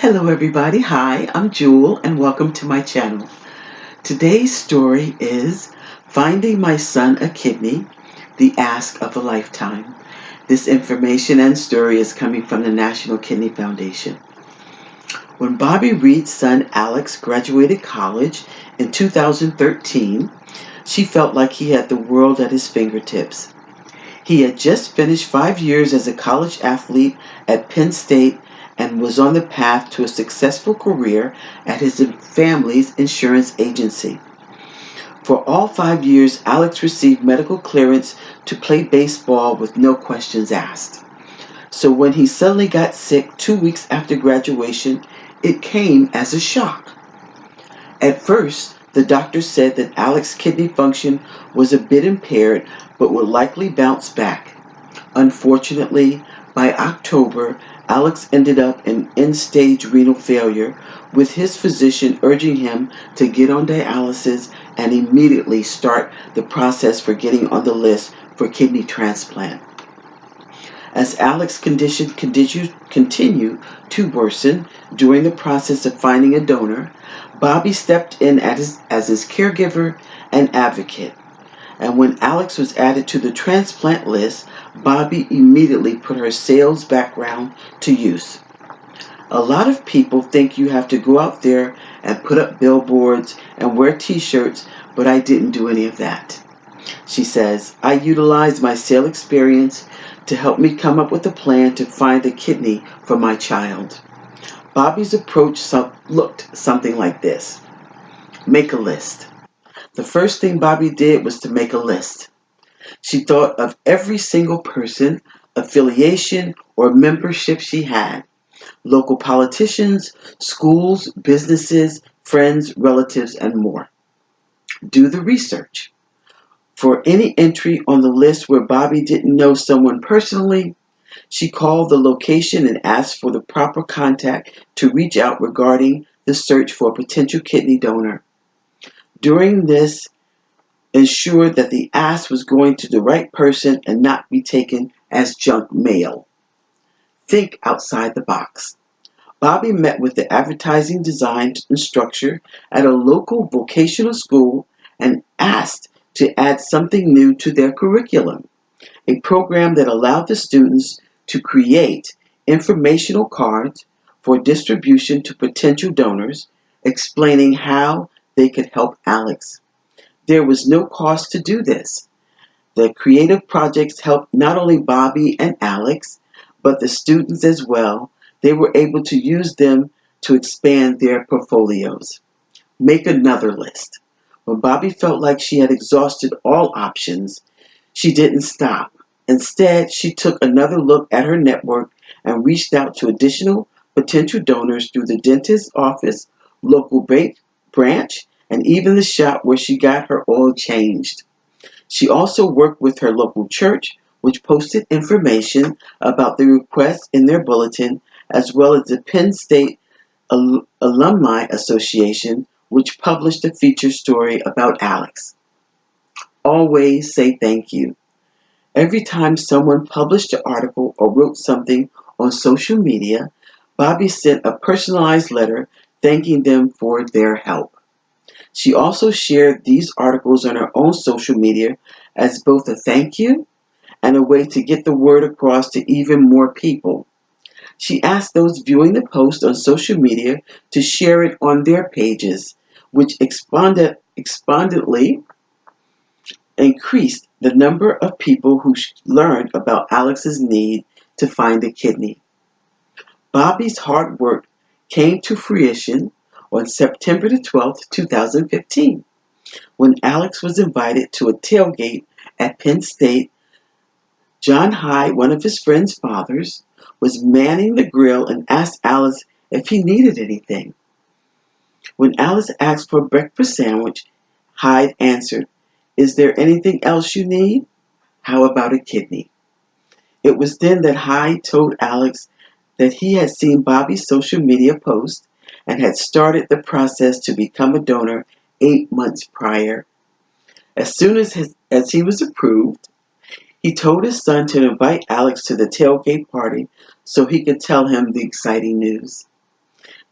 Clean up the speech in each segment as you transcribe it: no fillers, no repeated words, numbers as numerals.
Hello everybody, hi, I'm Jewel and welcome to my channel. Today's story is Finding My Son a Kidney, the Ask of a Lifetime. This information and story is coming from the National Kidney Foundation. When Bobby Reed's son Alex graduated college in 2013, she felt like he had the world at his fingertips. He had just finished 5 years as a college athlete at Penn State and was on the path to a successful career at his family's insurance agency. For all 5 years, Alex received medical clearance to play baseball with no questions asked. So when he suddenly got sick 2 weeks after graduation, it came as a shock. At first, the doctor said that Alex's kidney function was a bit impaired but would likely bounce back. Unfortunately, by October, Alex ended up in end-stage renal failure, with his physician urging him to get on dialysis and immediately start the process for getting on the list for kidney transplant. As Alex's condition continued to worsen during the process of finding a donor, Bobby stepped in as his caregiver and advocate. And when Alex was added to the transplant list, Bobby immediately put her sales background to use. A lot of people think you have to go out there and put up billboards and wear t-shirts, but I didn't do any of that. She says, I utilized my sales experience to help me come up with a plan to find a kidney for my child. Bobby's approach looked something like this. Make a list. The first thing Bobby did was to make a list. She thought of every single person, affiliation, or membership she had. Local politicians, schools, businesses, friends, relatives, and more. Do the research. For any entry on the list where Bobby didn't know someone personally, she called the location and asked for the proper contact to reach out regarding the search for a potential kidney donor. During this, ensured that the ask was going to the right person and not be taken as junk mail. Think outside the box. Bobby met with the advertising design instructor at a local vocational school and asked to add something new to their curriculum, a program that allowed the students to create informational cards for distribution to potential donors, explaining how they could help Alex. There was no cost to do this. The creative projects helped not only Bobby and Alex, but the students as well. They were able to use them to expand their portfolios. Make another list. When Bobby felt like she had exhausted all options, she didn't stop. Instead, she took another look at her network and reached out to additional potential donors through the dentist's office, local bank branch, and even the shop where she got her oil changed. She also worked with her local church, which posted information about the request in their bulletin, as well as the Penn State Alumni Association, which published a feature story about Alex. Always say thank you. Every time someone published an article or wrote something on social media, Bobby sent a personalized letter thanking them for their help. She also shared these articles on her own social media as both a thank you and a way to get the word across to even more people. She asked those viewing the post on social media to share it on their pages, which exponentially increased the number of people who learned about Alex's need to find a kidney. Bobby's hard work came to fruition on September the 12th, 2015, when Alex was invited to a tailgate at Penn State. John Hyde, one of his friend's fathers, was manning the grill and asked Alice if he needed anything. When Alice asked for a breakfast sandwich, Hyde answered, Is there anything else you need? How about a kidney? It was then that Hyde told Alex that he had seen Bobby's social media post and had started the process to become a donor 8 months prior. As soon as he was approved, he told his son to invite Alex to the tailgate party so he could tell him the exciting news.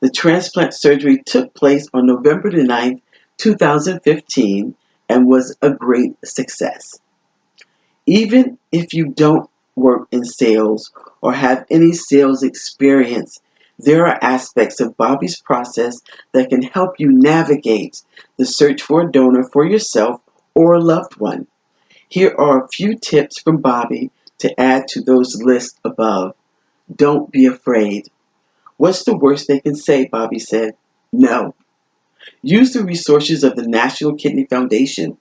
The transplant surgery took place on November the 9th, 2015, and was a great success. Even if you don't work in sales or have any sales experience, there are aspects of Bobby's process that can help you navigate the search for a donor for yourself or a loved one. Here are a few tips from Bobby to add to those lists above. Don't be afraid. What's the worst they can say? Bobby said. No. Use the resources of the National Kidney Foundation.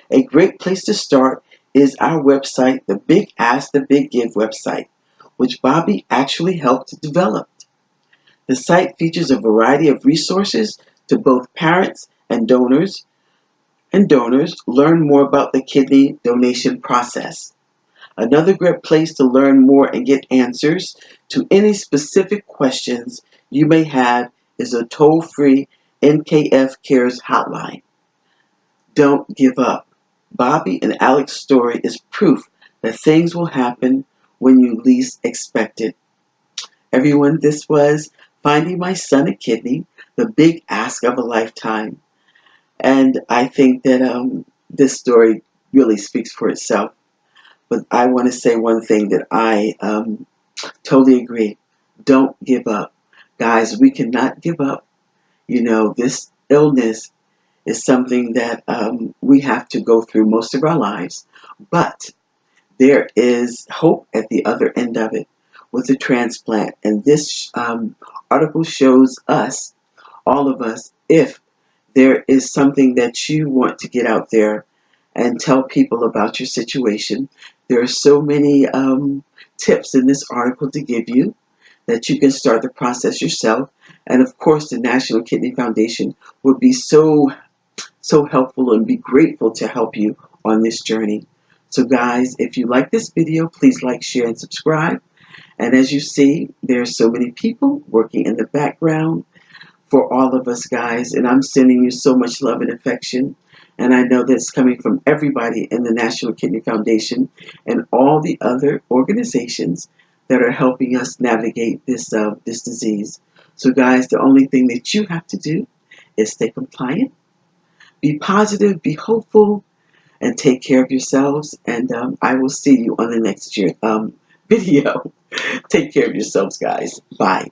A great place to start is our website, the Big Ask, the Big Give website, which Bobby actually helped to develop. The site features a variety of resources to both parents and donors learn more about the kidney donation process. Another great place to learn more and get answers to any specific questions you may have is a toll-free NKF Cares hotline. Don't give up. Bobby and Alex's story is proof that things will happen when you least expect it. Everyone, this was Finding My Son a Kidney, the big ask of a lifetime. And I think that this story really speaks for itself. But I want to say one thing that I totally agree. Don't give up. Guys, we cannot give up. You know, this illness is something that we have to go through most of our lives. But there is hope at the other end of it with the transplant. And this article shows us, all of us, if there is something that you want to get out there and tell people about your situation. There are so many tips in this article to give you that you can start the process yourself. And of course, the National Kidney Foundation would be so helpful and be grateful to help you on this journey. So guys, if you like this video, please like, share, and subscribe. And as you see, there are so many people working in the background for all of us, guys, and I'm sending you so much love and affection. And I know that's coming from everybody in the National Kidney Foundation and all the other organizations that are helping us navigate this disease. So guys, the only thing that you have to do is stay compliant, be positive, be hopeful, and take care of yourselves. And I will see you on the next year video. Take care of yourselves, guys. Bye.